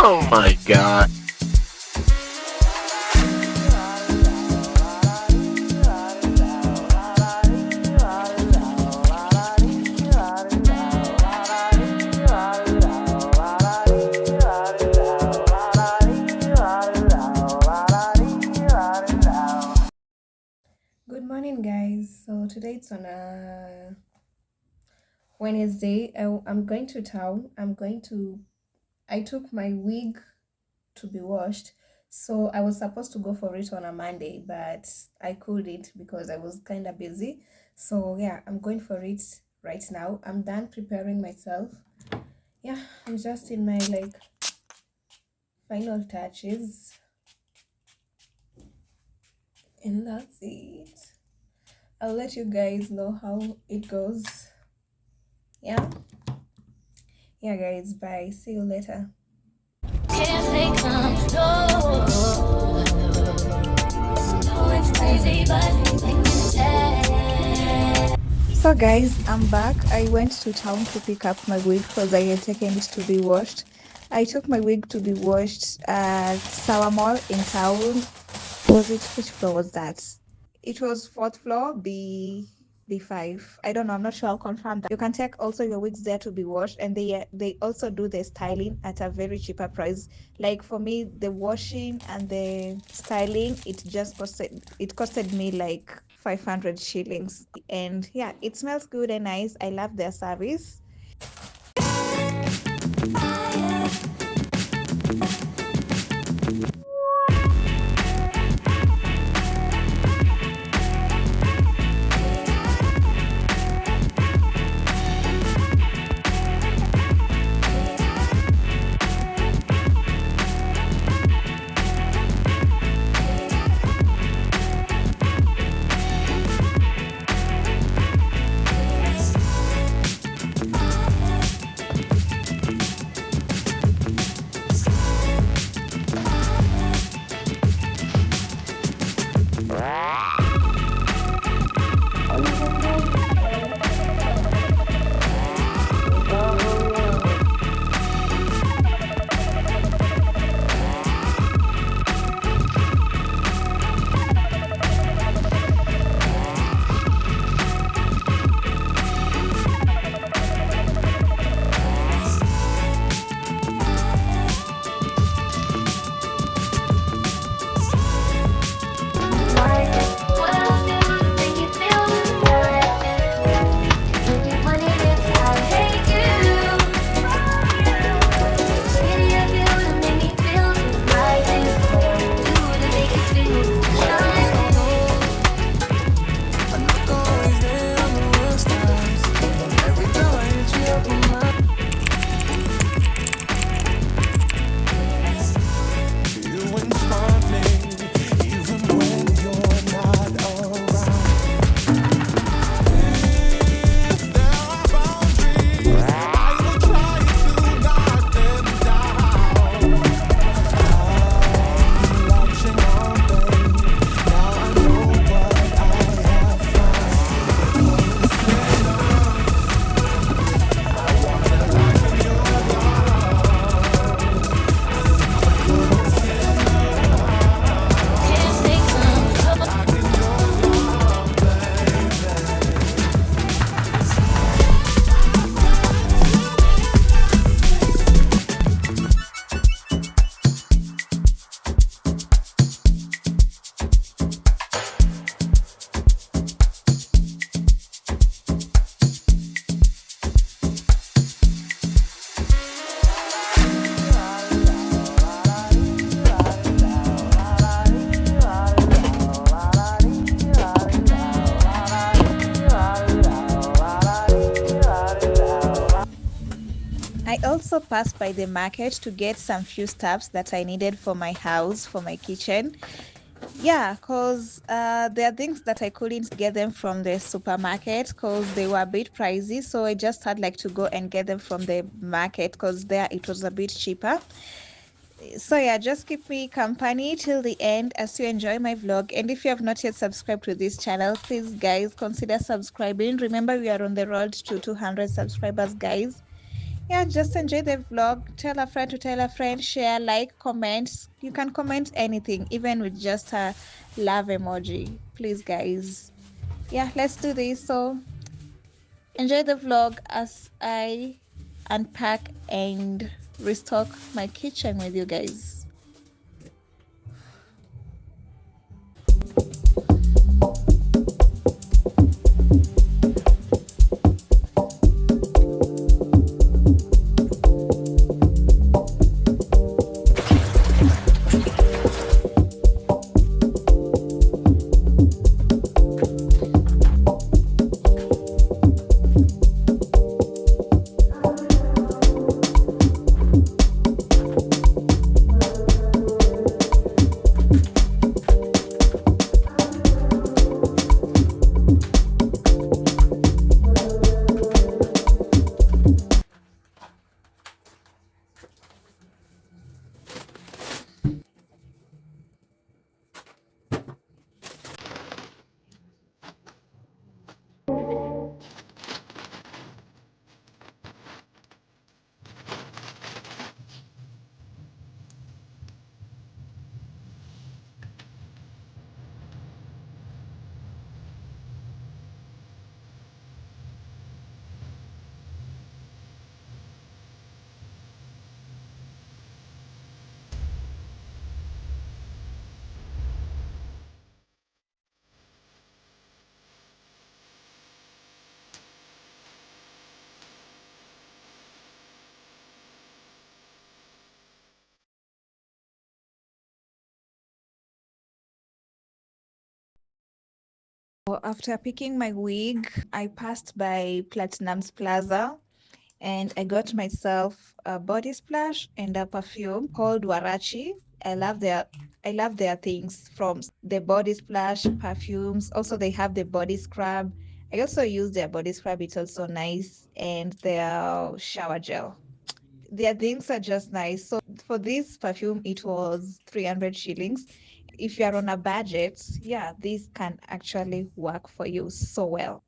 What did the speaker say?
Oh my god. Good morning, guys. So today it's on a Wednesday. I'm going to town. I took my wig to be washed. So I was supposed to go for it on a Monday, but I couldn't because I was kind of busy. So yeah, I'm going for it right now. I'm done preparing myself. Yeah, I'm just in my final touches, and that's it. I'll let you guys know how it goes. Yeah. Yeah, guys, bye. See you later. If they come, no, no, it's crazy, but they can tell. So guys, I'm back. I went to town to pick up my wig because I had taken it to be washed. I took my wig to be washed at Sour Mall in town. Which floor was that? It was fourth floor, B5. I don't know. I'm not sure. I'll confirm that. You can take also your wigs there to be washed, and they also do the styling at a very cheaper price. Like for me, the washing and the styling, it costed me like 500 shillings. And yeah, it smells good and nice. I love their service. I also passed by the market to get some few stuffs that I needed for my house, for my kitchen. Yeah, because there are things that I couldn't get them from the supermarket because they were a bit pricey. So I just had like to go and get them from the market because there it was a bit cheaper. So yeah, just keep me company till the end as you enjoy my vlog. And if you have not yet subscribed to this channel, please guys consider subscribing. Remember, we are on the road to 200 subscribers, guys. Yeah, just enjoy the vlog. Tell a friend to tell a friend, share, like, comment. You can comment anything, even with just a love emoji. Please, guys. Yeah, let's do this. So enjoy the vlog as I unpack and restock my kitchen with you guys. After picking my wig, I passed by Platinum's Plaza and I got myself a body splash and a perfume called Warachi. I love their things from the body splash, perfumes. Also, they have the body scrub. I also use their body scrub. It's also nice. And their shower gel. Their things are just nice. So for this perfume, it was 300 shillings. If you're on a budget, yeah, this can actually work for you so well.